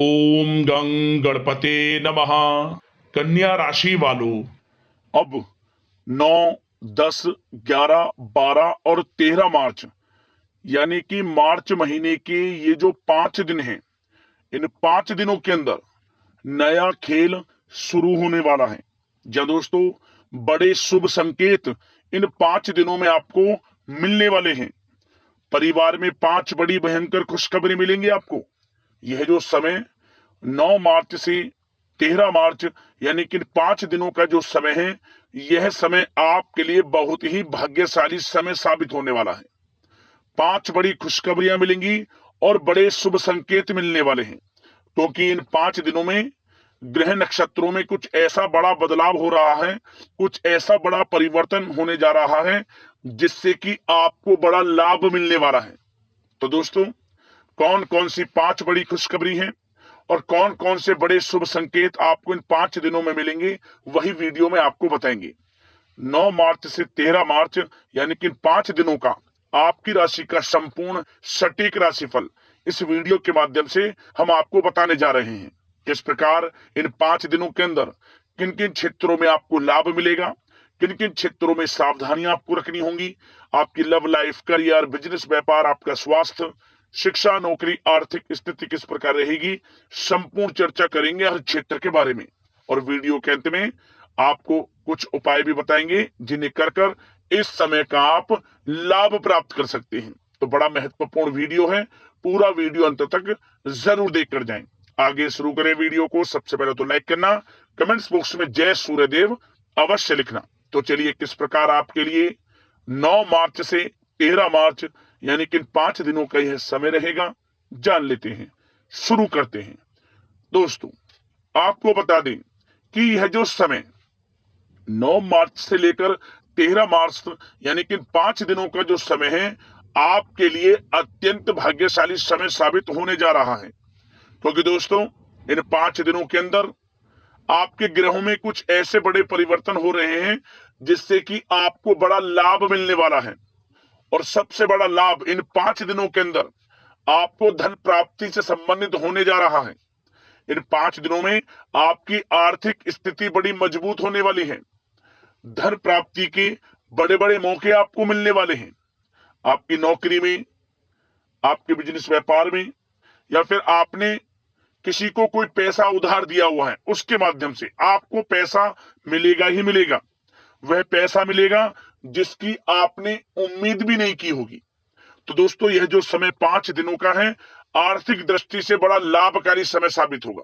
ओम गं गणपते नमः। कन्या राशि वालों, अब 9, 10, 11, 12 और 13 मार्च यानी कि मार्च महीने के ये जो 5 दिन हैं, इन 5 दिनों के अंदर नया खेल शुरू होने वाला है। जी दोस्तों, बड़े शुभ संकेत इन 5 दिनों में आपको मिलने वाले हैं। परिवार में 5 बड़ी भयंकर खुशखबरी मिलेंगी आपको। यह जो समय 9 मार्च से 13 मार्च यानी कि 5 दिनों का जो समय है, यह समय आपके लिए बहुत ही भाग्यशाली समय साबित होने वाला है। 5 बड़ी खुशखबरियां मिलेंगी और बड़े शुभ संकेत मिलने वाले हैं, क्योंकि इन 5 दिनों में ग्रह नक्षत्रों में कुछ ऐसा बड़ा बदलाव हो रहा है, कुछ ऐसा बड़ा परिवर्तन होने जा रहा है जिससे कि आपको बड़ा लाभ मिलने वाला है। तो दोस्तों, कौन कौन सी 5 बड़ी खुशखबरी हैं और कौन कौन से बड़े शुभ संकेत आपको इन 5 दिनों में मिलेंगे, वही वीडियो में आपको बताएंगे। 9 मार्च से 13 मार्च यानी कि 5 दिनों का आपकी राशि का संपूर्ण सटीक राशिफल इस वीडियो के माध्यम से हम आपको बताने जा रहे हैं। किस प्रकार इन 5 दिनों के अंदर किन किन क्षेत्रों में आपको लाभ मिलेगा, किन किन क्षेत्रों में सावधानियां आपको रखनी होंगी, आपकी लव लाइफ, करियर, बिजनेस, व्यापार, आपका स्वास्थ्य, शिक्षा, नौकरी, आर्थिक स्थिति किस प्रकार रहेगी, संपूर्ण चर्चा करेंगे हर क्षेत्र के बारे में। और वीडियो के अंत में आपको कुछ उपाय भी बताएंगे जिन्हें कर कर इस समय का आप लाभ प्राप्त कर सकते हैं। तो बड़ा महत्वपूर्ण वीडियो है, पूरा वीडियो अंत तक जरूर देखकर जाएं। आगे शुरू करें वीडियो को। सबसे पहले तो लाइक करना, कमेंट्स बॉक्स में जय सूर्यदेव अवश्य लिखना। तो चलिए, किस प्रकार आपके लिए 9 मार्च से 13 मार्च यानी कि 5 दिनों का यह समय रहेगा, जान लेते हैं। शुरू करते हैं। दोस्तों, आपको बता दें कि यह जो समय 9 मार्च से लेकर 13 मार्च यानी कि 5 दिनों का जो समय है, आपके लिए अत्यंत भाग्यशाली समय साबित होने जा रहा है। क्योंकि दोस्तों, इन 5 दिनों के अंदर आपके ग्रहों में कुछ ऐसे बड़े परिवर्तन हो रहे हैं जिससे कि आपको बड़ा लाभ मिलने वाला है। और सबसे बड़ा लाभ इन 5 दिनों के अंदर आपको धन प्राप्ति से संबंधित होने जा रहा है। इन 5 दिनों में आपकी आर्थिक स्थिति बड़ी मजबूत होने वाली है। धन प्राप्ति के बड़े बड़े मौके आपको मिलने वाले हैं। आपकी नौकरी में, आपके बिजनेस व्यापार में, या फिर आपने किसी को कोई पैसा उधार दिया हुआ है, उसके माध्यम से आपको पैसा मिलेगा ही मिलेगा। वह पैसा मिलेगा जिसकी आपने उम्मीद भी नहीं की होगी। तो दोस्तों, यह जो समय 5 दिनों का है, आर्थिक दृष्टि से बड़ा लाभकारी समय साबित होगा।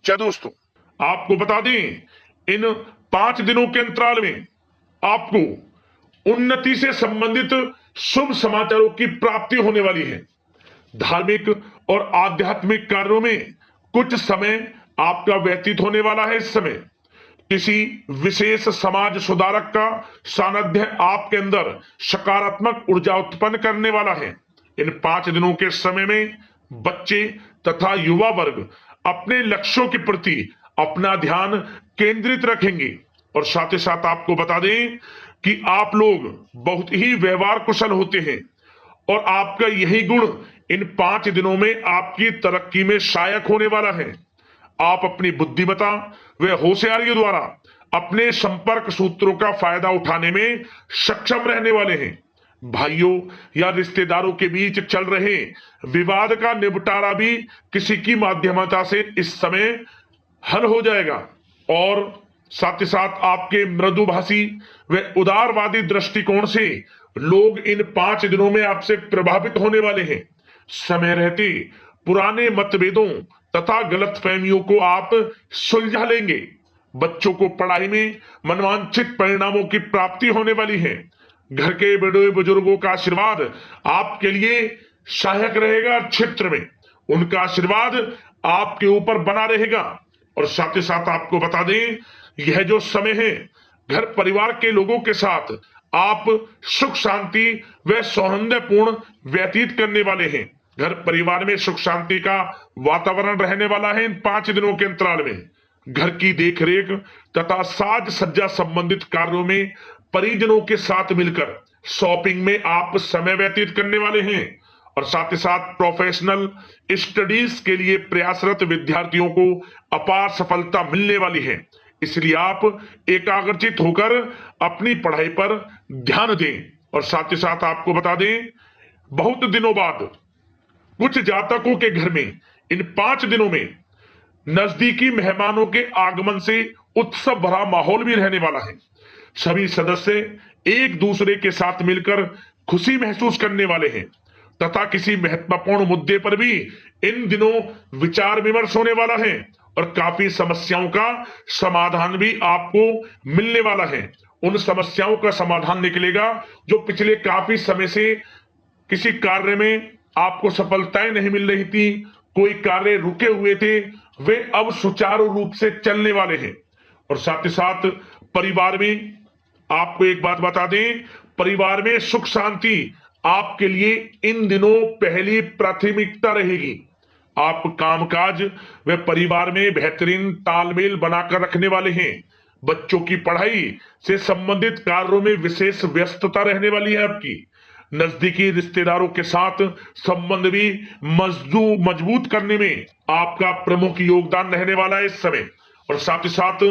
क्या दोस्तों, आपको बता दें, इन 5 दिनों के अंतराल में आपको उन्नति से संबंधित शुभ समाचारों की प्राप्ति होने वाली है। धार्मिक और आध्यात्मिक कार्यों में कुछ समय आपका व्यतीत होने वाला है। इस समय किसी विशेष समाज सुधारक का सानिध्य आपके अंदर सकारात्मक ऊर्जा उत्पन्न करने वाला है। इन 5 दिनों के समय में बच्चे तथा युवा वर्ग अपने लक्ष्यों के प्रति अपना ध्यान केंद्रित रखेंगे। और साथ ही साथ आपको बता दें कि आप लोग बहुत ही व्यवहार कुशल होते हैं और आपका यही गुण इन 5 दिनों में आपकी तरक्की में सहायक होने वाला है। आप अपनी बुद्धिमत्ता व होशियारी द्वारा अपने संपर्क सूत्रों का फायदा उठाने में सक्षम रहने वाले हैं। भाइयों या रिश्तेदारों के बीच चल रहे विवाद का निपटारा भी किसी की माध्यमता से इस समय हल हो जाएगा। और साथ ही साथ आपके मृदुभाषी व उदारवादी दृष्टिकोण से लोग इन 5 दिनों में आपसे प्रभावित होने वाले हैं। समय रहते पुराने मतभेदों तथा गलतफहमियों को आप सुलझा लेंगे। बच्चों को पढ़ाई में मनवांछित परिणामों की प्राप्ति होने वाली है। घर के बड़े बुजुर्गों का आशीर्वाद आपके लिए सहायक रहेगा। क्षेत्र में उनका आशीर्वाद आपके ऊपर बना रहेगा। और साथ ही साथ आपको बता दें, यह जो समय है, घर परिवार के लोगों के साथ आप सुख शांति व सौहार्दपूर्ण व्यतीत करने वाले हैं। घर परिवार में सुख शांति का वातावरण रहने वाला है। इन 5 दिनों के अंतराल में घर की देखरेख तथा साज सज्जा संबंधित कार्यों में परिजनों के साथ मिलकर शॉपिंग में आप समय व्यतीत करने वाले हैं। और साथ ही साथ प्रोफेशनल स्टडीज के लिए प्रयासरत विद्यार्थियों को अपार सफलता मिलने वाली है। इसलिए आप एकाग्रचित होकर अपनी पढ़ाई पर ध्यान दें। और साथ ही साथ आपको बता दें, बहुत दिनों बाद कुछ जातकों के घर में इन 5 दिनों में नजदीकी मेहमानों के आगमन से उत्सव भरा माहौल भी रहने वाला है। सभी सदस्य एक दूसरे के साथ मिलकर खुशी महसूस करने वाले हैं तथा किसी महत्वपूर्ण मुद्दे पर भी इन दिनों विचार विमर्श होने वाला है और काफी समस्याओं का समाधान भी आपको मिलने वाला है। उन समस्याओं का समाधान निकलेगा जो पिछले काफी समय से किसी कार्य में आपको सफलताएं नहीं मिल रही थी, कोई कार्य रुके हुए थे, वे अब सुचारू रूप से चलने वाले हैं। और साथ ही साथ परिवार में आपको एक बात बता दें, परिवार में सुख शांति आपके लिए इन दिनों पहली प्राथमिकता रहेगी। आप कामकाज व परिवार में बेहतरीन तालमेल बनाकर रखने वाले हैं। बच्चों की पढ़ाई से संबंधित कार्यों में विशेष व्यस्तता रहने वाली है आपकी। नजदीकी रिश्तेदारों के साथ संबंध भी मजबूत करने में आपका प्रमुख योगदान रहने वाला है इस समय। और साथ ही साथ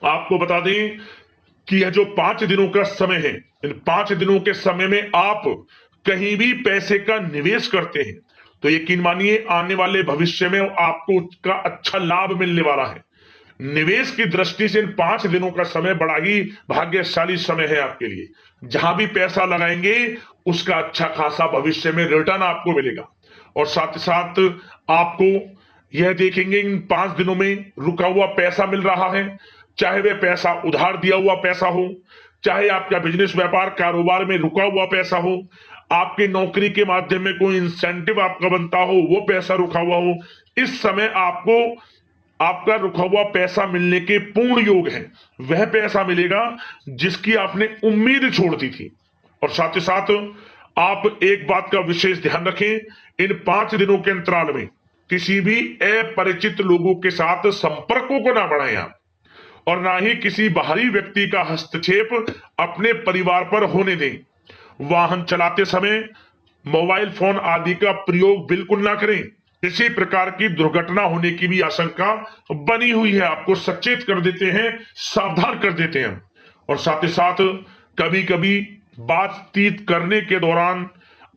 आपको बता दें कि यह जो 5 दिनों का समय है, इन 5 दिनों के समय में आप कहीं भी पैसे का निवेश करते हैं तो यकीन मानिए आने वाले भविष्य में आपको उसका अच्छा लाभ मिलने वाला है। निवेश की दृष्टि से इन 5 दिनों का समय बड़ा ही भाग्यशाली समय है आपके लिए। जहां भी पैसा लगाएंगे उसका अच्छा खासा भविष्य में रिटर्न आपको मिलेगा। और साथ ही साथ आपको यह देखेंगे इन 5 दिनों में रुका हुआ पैसा मिल रहा है, चाहे वह पैसा उधार दिया हुआ पैसा हो, चाहे आपका बिजनेस व्यापार कारोबार में रुका हुआ पैसा हो, आपकी नौकरी के माध्यम में कोई इंसेंटिव आपका बनता हो, वो पैसा रुका हुआ हो, इस समय आपको आपका रुका हुआ पैसा मिलने के पूर्ण योग है। वह पैसा मिलेगा जिसकी आपने उम्मीद छोड़ दी थी। और साथ ही साथ आप एक बात का विशेष ध्यान रखें, इन 5 दिनों के अंतराल में किसी भी अपरिचित लोगों के साथ संपर्कों को ना बढ़ाएं आप, और ना ही किसी बाहरी व्यक्ति का हस्तक्षेप अपने परिवार पर होने दें। वाहन चलाते समय मोबाइल फोन आदि का प्रयोग बिल्कुल ना करें। किसी प्रकार की दुर्घटना होने की भी आशंका बनी हुई है, आपको सचेत कर देते हैं, सावधान कर देते हैं। और साथ ही साथ कभी कभी बातचीत करने के दौरान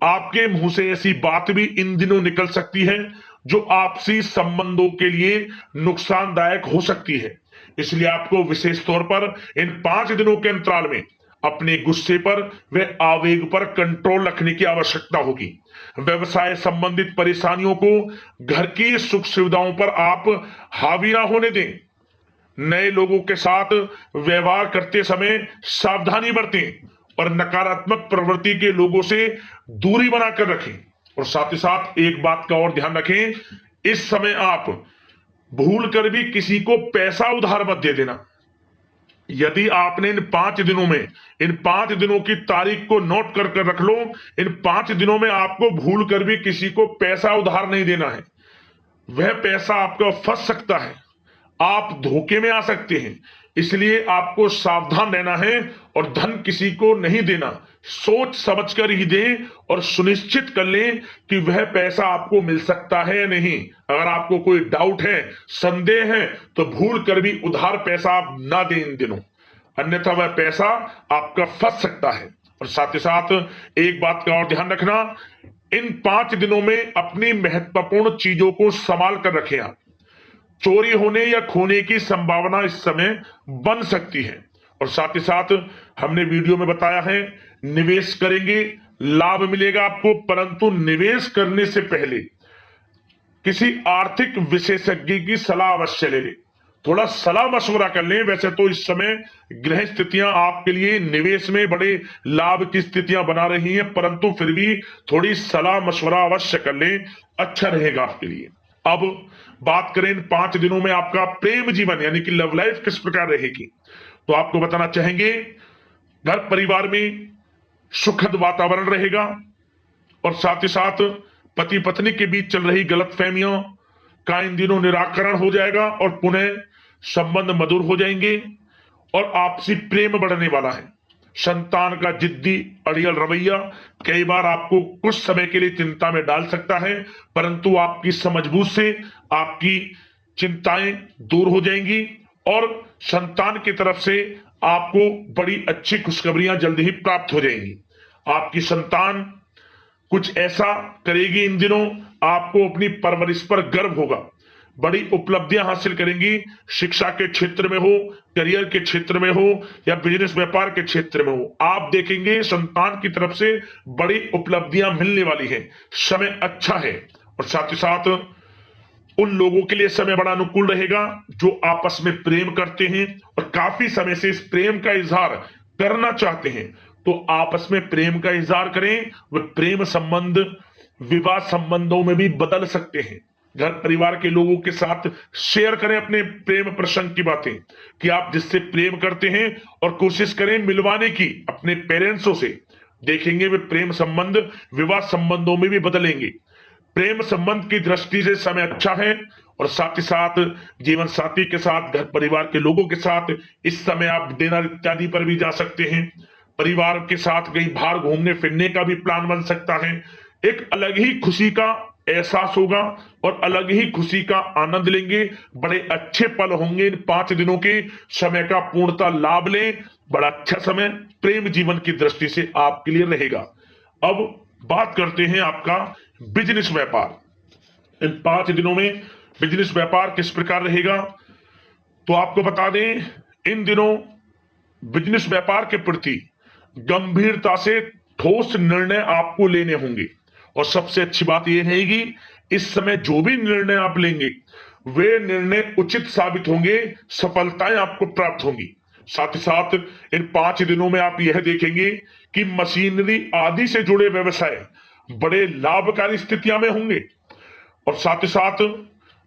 आपके मुंह से ऐसी बात भी इन दिनों निकल सकती है जो आपसी संबंधों के लिए नुकसानदायक हो सकती है। इसलिए आपको विशेष तौर पर इन 5 दिनों के अंतराल में अपने गुस्से पर व आवेग पर कंट्रोल रखने की आवश्यकता होगी। व्यवसाय संबंधित परेशानियों को घर की सुख सुविधाओं पर आप हावी ना होने दें। नए लोगों के साथ व्यवहार करते समय सावधानी बरतें और नकारात्मक प्रवृत्ति के लोगों से दूरी बनाकर रखें। और साथ ही साथ एक बात का और ध्यान रखें, इस समय आप भूल कर भी किसी को पैसा उधार मत दे देना। यदि आपने इन 5 दिनों में इन 5 दिनों की तारीख को नोट कर रख लो, इन 5 दिनों में आपको भूल कर भी किसी को पैसा उधार नहीं देना है। वह पैसा आपका फंस सकता है, आप धोखे में आ सकते हैं। इसलिए आपको सावधान रहना है और धन किसी को नहीं देना। सोच समझ कर ही दें और सुनिश्चित कर लें कि वह पैसा आपको मिल सकता है या नहीं। अगर आपको कोई डाउट है, संदेह है, तो भूल कर भी उधार पैसा आप ना दें इन दिनों, अन्यथा वह पैसा आपका फंस सकता है। और साथ ही साथ एक बात का और ध्यान रखना, इन 5 दिनों में अपनी महत्वपूर्ण चीजों को संभाल कर रखें आप। चोरी होने या खोने की संभावना इस समय बन सकती है। और साथ ही साथ हमने वीडियो में बताया है, निवेश करेंगे लाभ मिलेगा आपको, परंतु निवेश करने से पहले किसी आर्थिक विशेषज्ञ की सलाह अवश्य ले लें, थोड़ा सलाह मशवरा कर लें। वैसे तो इस समय ग्रह स्थितियां आपके लिए निवेश में बड़े लाभ की स्थितियां बना रही हैं, परंतु फिर भी थोड़ी सलाह मशवरा अवश्य कर लें, अच्छा रहेगा आपके लिए। अब बात करें इन 5 दिनों में आपका प्रेम जीवन यानी कि लव लाइफ किस प्रकार रहेगी, तो आपको बताना चाहेंगे, घर परिवार में सुखद वातावरण रहेगा और साथ ही साथ पति पत्नी के बीच चल रही गलतफहमियों का इन दिनों निराकरण हो जाएगा और पुनः संबंध मधुर हो जाएंगे और आपसी प्रेम बढ़ने वाला है। संतान का जिद्दी अड़ियल रवैया कई बार आपको कुछ समय के लिए चिंता में डाल सकता है, परंतु आपकी समझबूझ से आपकी चिंताएं दूर हो जाएंगी और संतान की तरफ से आपको बड़ी अच्छी खुशखबरियां जल्द ही प्राप्त हो जाएंगी। आपकी संतान कुछ ऐसा करेगी इन दिनों, आपको अपनी परवरिश पर गर्व होगा। बड़ी उपलब्धियां हासिल करेंगी, शिक्षा के क्षेत्र में हो, करियर के क्षेत्र में हो या बिजनेस व्यापार के क्षेत्र में हो। आप देखेंगे संतान की तरफ से बड़ी उपलब्धियां मिलने वाली हैं। समय अच्छा है और साथ ही साथ उन लोगों के लिए समय बड़ा अनुकूल रहेगा जो आपस में प्रेम करते हैं और काफी समय से इस प्रेम का इजहार करना चाहते हैं। तो आपस में प्रेम का इजहार करें। वे प्रेम संबंध विवाह संबंधों में भी बदल सकते हैं। घर परिवार के लोगों के साथ शेयर करें अपने प्रेम प्रसंग की बातें कि आप जिससे प्रेम करते हैं और कोशिश करें मिलवाने की अपने पेरेंट्सों से। देखेंगे वे प्रेम संबंध विवाह संबंधों में भी बदलेंगे। प्रेम संबंध की दृष्टि से समय अच्छा है और साथ ही साथ जीवन साथी के साथ घर परिवार के लोगों के साथ इस समय आप डिनर इत्यादि पर भी जा सकते हैं। परिवार के साथ कहीं बाहर घूमने फिरने का भी प्लान बन सकता है। एक अलग ही खुशी का एहसास होगा और अलग ही खुशी का आनंद लेंगे। बड़े अच्छे पल होंगे इन 5 दिनों के। समय का पूर्णता लाभ लें। बड़ा अच्छा समय प्रेम जीवन की दृष्टि से आपके लिए रहेगा। अब बात करते हैं आपका बिजनेस व्यापार। इन 5 दिनों में बिजनेस व्यापार किस प्रकार रहेगा, तो आपको बता दें इन दिनों बिजनेस व्यापार के प्रति गंभीरता से ठोस निर्णय आपको लेने होंगे। और सबसे अच्छी बात यह रहेगी इस समय जो भी निर्णय आप लेंगे वे निर्णय उचित साबित होंगे, सफलताएं आपको प्राप्त होंगी। साथ ही साथ इन 5 दिनों में आप यह देखेंगे कि मशीनरी आदि से जुड़े व्यवसाय बड़े लाभकारी स्थितियां में होंगे। और साथ ही साथ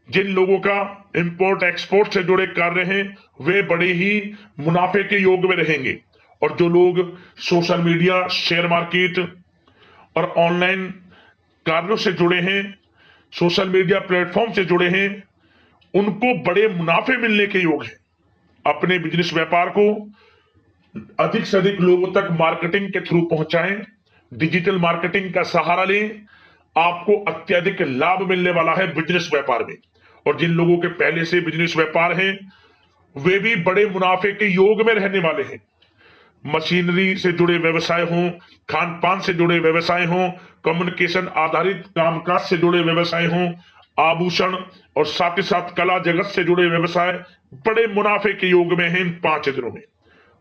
जिन लोगों का इंपोर्ट एक्सपोर्ट से जुड़े कार्य हैं वे बड़े ही मुनाफे के योग में रहेंगे। और जो लोग सोशल मीडिया, शेयर मार्केट और ऑनलाइन कार्यों से जुड़े हैं, सोशल मीडिया प्लेटफॉर्म से जुड़े हैं, उनको बड़े मुनाफे मिलने के योग हैं। अपने बिजनेस व्यापार को अधिक से अधिक लोगों तक मार्केटिंग के थ्रू पहुंचाएं, डिजिटल मार्केटिंग का सहारा लें। आपको अत्यधिक लाभ मिलने वाला है बिजनेस व्यापार में। और जिन लोगों के पहले से बिजनेस व्यापार है वे भी बड़े मुनाफे के योग में रहने वाले हैं। मशीनरी से जुड़े व्यवसाय हों, खान पान से जुड़े व्यवसाय हों, कम्युनिकेशन आधारित कामकाज से जुड़े व्यवसाय हों, आभूषण और साथ ही साथ कला जगत से जुड़े व्यवसाय बड़े मुनाफे के योग में हैं इन 5 दिनों में।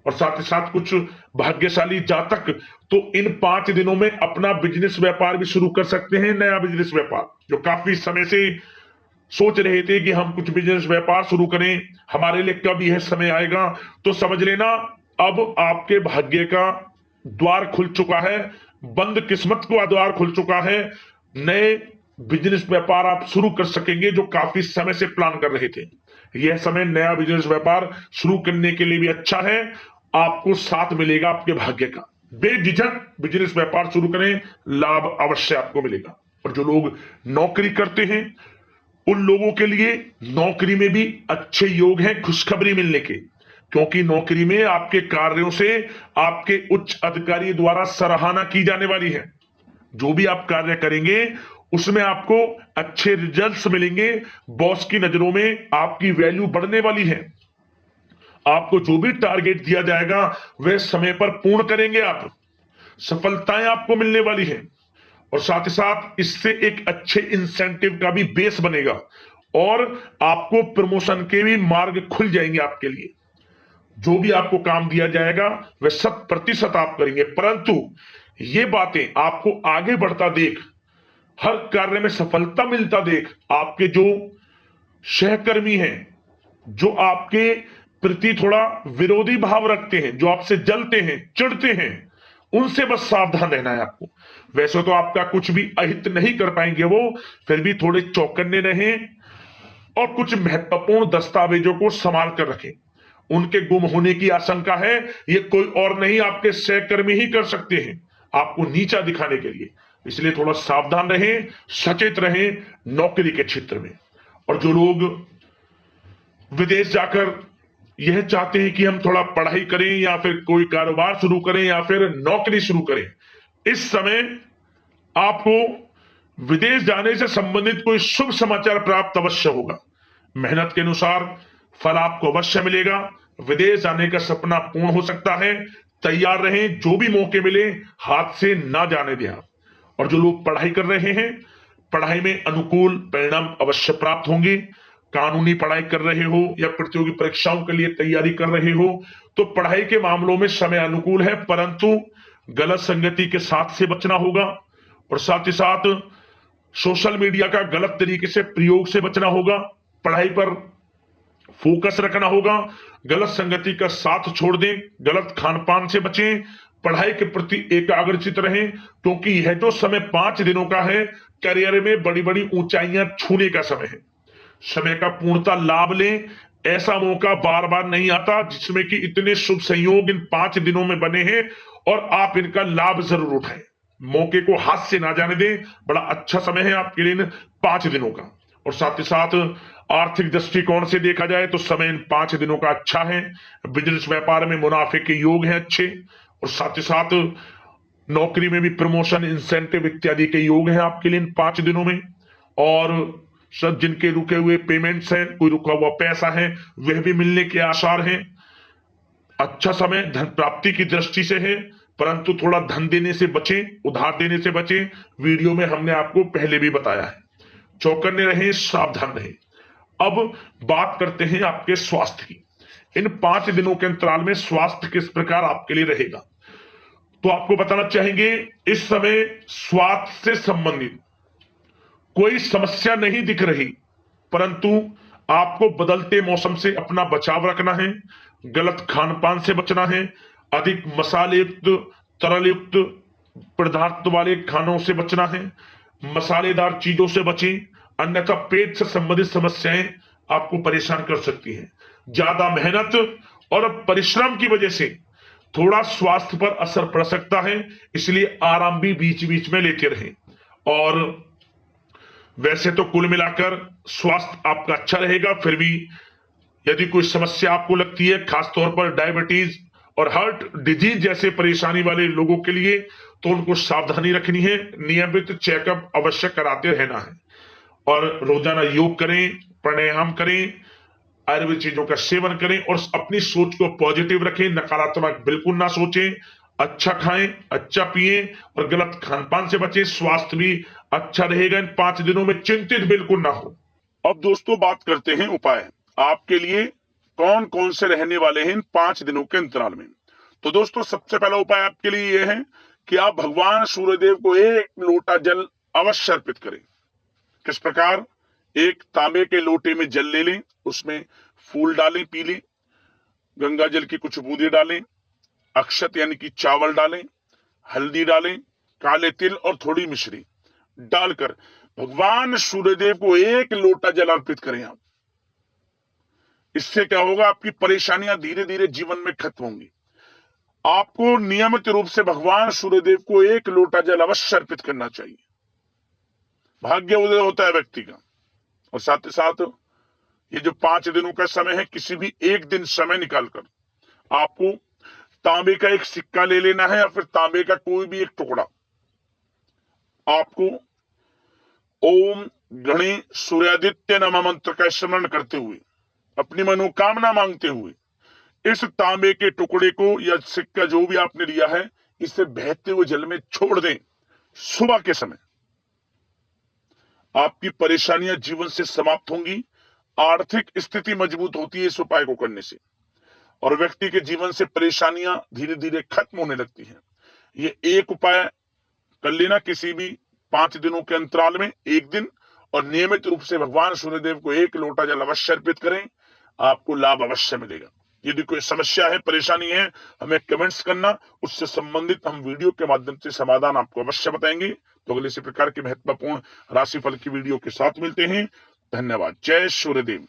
और साथ ही साथ कुछ भाग्यशाली जातक तो इन 5 दिनों में अपना बिजनेस व्यापार भी शुरू कर सकते हैं। नया बिजनेस व्यापार जो काफी समय से सोच रहे थे कि हम कुछ बिजनेस व्यापार शुरू करें, हमारे लिए कब यह समय आएगा, तो समझ लेना अब आपके भाग्य का द्वार खुल चुका है। बंद किस्मत का द्वार खुल चुका है। नए बिजनेस व्यापार आप शुरू कर सकेंगे जो काफी समय से प्लान कर रहे थे। यह समय नया बिजनेस व्यापार शुरू करने के लिए भी अच्छा है। आपको साथ मिलेगा आपके भाग्य का। बेझिझक बिजनेस व्यापार शुरू करें, लाभ अवश्य आपको मिलेगा। और जो लोग नौकरी करते हैं उन लोगों के लिए नौकरी में भी अच्छे योग हैं खुशखबरी मिलने के, क्योंकि नौकरी में आपके कार्यों से आपके उच्च अधिकारी द्वारा सराहना की जाने वाली है। जो भी आप कार्य करेंगे उसमें आपको अच्छे रिजल्ट्स मिलेंगे। बॉस की नजरों में आपकी वैल्यू बढ़ने वाली है। आपको जो भी टारगेट दिया जाएगा वह समय पर पूर्ण करेंगे आप। सफलताएं आपको मिलने वाली है। और साथ ही साथ इससे एक अच्छे इंसेंटिव का भी बेस बनेगा और आपको प्रमोशन के भी मार्ग खुल जाएंगे आपके लिए। जो भी आपको काम दिया जाएगा वह 100% आप करेंगे। परंतु ये बातें आपको आगे बढ़ता देख, हर कार्य में सफलता मिलता देख, आपके जो सहकर्मी हैं, जो आपके प्रति थोड़ा विरोधी भाव रखते हैं, जो आपसे जलते हैं, चिढ़ते हैं, उनसे बस सावधान रहना है आपको। वैसे तो आपका कुछ भी अहित नहीं कर पाएंगे वो, फिर भी थोड़े चौकन्ने रहें और कुछ महत्वपूर्ण दस्तावेजों को संभाल कर रखें। उनके गुम होने की आशंका है, ये कोई और नहीं आपके सहकर्मी ही कर सकते हैं आपको नीचा दिखाने के लिए। इसलिए थोड़ा सावधान रहें, सचेत रहें नौकरी के क्षेत्र में। और जो लोग विदेश जाकर यह चाहते हैं कि हम थोड़ा पढ़ाई करें या फिर कोई कारोबार शुरू करें या फिर नौकरी शुरू करें, इस समय आपको विदेश जाने से संबंधित कोई शुभ समाचार प्राप्त अवश्य होगा। मेहनत के अनुसार फल आपको अवश्य मिलेगा। विदेश जाने का सपना पूर्ण हो सकता है। तैयार रहें, जो भी मौके मिले हाथ से ना जाने दें आप। और जो लोग पढ़ाई कर रहे हैं, पढ़ाई में अनुकूल परिणाम अवश्य प्राप्त होंगे। कानूनी पढ़ाई कर रहे हो या प्रतियोगी परीक्षाओं के लिए तैयारी कर रहे हो तो पढ़ाई के मामलों में समय अनुकूल है, परंतु गलत संगति के साथ से बचना होगा और साथ ही साथ सोशल मीडिया का गलत तरीके से प्रयोग से बचना होगा। पढ़ाई पर फोकस रखना होगा। गलत संगति का साथ छोड़ दें, गलत खान पान से बचें, पढ़ाई के प्रति एकाग्रचित रहें, क्योंकि यह जो समय 5 दिनों का है, करियर में बड़ी बड़ी ऊंचाइयां छूने का समय है। समय का पूर्णता लाभ लें। ऐसा मौका बार बार नहीं आता जिसमें कि इतने शुभ संयोग इन 5 दिनों में बने हैं और आप इनका लाभ जरूर उठाएं। मौके को हाथ से ना जाने दें। बड़ा अच्छा समय है आपके लिए इन 5 दिनों का। और साथ ही साथ आर्थिक दृष्टिकोण से देखा जाए तो समय इन 5 दिनों का अच्छा है। बिजनेस व्यापार में मुनाफे के योग हैं अच्छे, और साथ ही साथ नौकरी में भी प्रमोशन, इंसेंटिव इत्यादि के योग हैं आपके लिए इन 5 दिनों में। और सब जिनके रुके हुए पेमेंट्स हैं, कोई रुका हुआ पैसा है, वह भी मिलने के आसार हैं। अच्छा समय धन प्राप्ति की दृष्टि से है, परंतु थोड़ा धन देने से बचें, उधार देने से बचें। वीडियो में हमने आपको पहले भी बताया है। चौकन्ने रहें, सावधान रहें। अब बात करते हैं आपके स्वास्थ्य की। इन 5 दिनों के अंतराल में स्वास्थ्य किस प्रकार आपके लिए रहेगा, तो आपको बताना चाहेंगे इस समय स्वास्थ्य से संबंधित कोई समस्या नहीं दिख रही, परंतु आपको बदलते मौसम से अपना बचाव रखना है। गलत खान पान से बचना है। अधिक मसाले युक्त, तरल युक्त पदार्थ वाले खानों से बचना है। मसालेदार चीजों से बचें, अन्यथा पेट से संबंधित समस्याएं आपको परेशान कर सकती हैं। ज्यादा मेहनत और परिश्रम की वजह से थोड़ा स्वास्थ्य पर असर पड़ सकता है, इसलिए आराम भी बीच बीच में लेते रहें। और वैसे तो कुल मिलाकर स्वास्थ्य आपका अच्छा रहेगा, फिर भी यदि कोई समस्या आपको लगती है, खासतौर पर डायबिटीज और हार्ट डिजीज जैसे परेशानी वाले लोगों के लिए, तो उनको सावधानी रखनी है। नियमित चेकअप अवश्य कराते रहना है और रोजाना योग करें, प्राणायाम करें, आयुर्वेद चीजों का सेवन करें और अपनी सोच को पॉजिटिव रखें। नकारात्मक बिल्कुल ना सोचें। अच्छा खाएं, अच्छा पिएं और गलत खान पान से बचें। स्वास्थ्य भी अच्छा रहेगा इन 5 दिनों में, चिंतित बिल्कुल ना हो। अब दोस्तों बात करते हैं उपाय आपके लिए कौन कौन से रहने वाले हैं इन 5 दिनों के अंतराल में। तो दोस्तों सबसे पहला उपाय आपके लिए यह है कि आप भगवान सूर्यदेव को 1 लोटा जल अवश्य अर्पित करें। किस प्रकार? एक तांबे के लोटे में जल ले लें, उसमें फूल डालें पीले, गंगा जल की कुछ बूंदे डालें, अक्षत यानी कि चावल डालें, हल्दी डालें, काले तिल और थोड़ी मिश्री डालकर भगवान सूर्यदेव को 1 लोटा जल अर्पित करें आप। इससे क्या होगा, आपकी परेशानियां धीरे धीरे जीवन में खत्म होंगी। आपको नियमित रूप से भगवान सूर्यदेव को 1 लोटा जल अवश्य अर्पित करना चाहिए। भाग्य उदय होता है व्यक्ति का। और साथ ही साथ ये जो 5 दिनों का समय है, किसी भी एक दिन समय निकालकर आपको तांबे का एक सिक्का ले लेना है या फिर तांबे का कोई भी एक टुकड़ा। आपको ओम गणे सूर्यादित्य नमः मंत्र का स्मरण करते हुए, अपनी मनोकामना मांगते हुए इस तांबे के टुकड़े को या सिक्का जो भी आपने लिया है, इसे बहते हुए जल में छोड़ दें। सुबह के समय आपकी परेशानियां जीवन से समाप्त होंगी। आर्थिक स्थिति मजबूत होती है इस उपाय को करने से, और व्यक्ति के जीवन से परेशानियां धीरे धीरे खत्म होने लगती हैं। ये एक उपाय कर लेना किसी भी 5 दिनों के अंतराल में 1 दिन, और नियमित रूप से भगवान सूर्यदेव को 1 लोटा जल अवश्य अर्पित करें। आपको लाभ अवश्य मिलेगा। यदि कोई समस्या है, परेशानी है, हमें कमेंट्स करना, उससे संबंधित हम वीडियो के माध्यम से समाधान आपको अवश्य बताएंगे। तो अगले इसी प्रकार के महत्वपूर्ण राशिफल की वीडियो के साथ मिलते हैं। धन्यवाद। जय सूर्यदेव।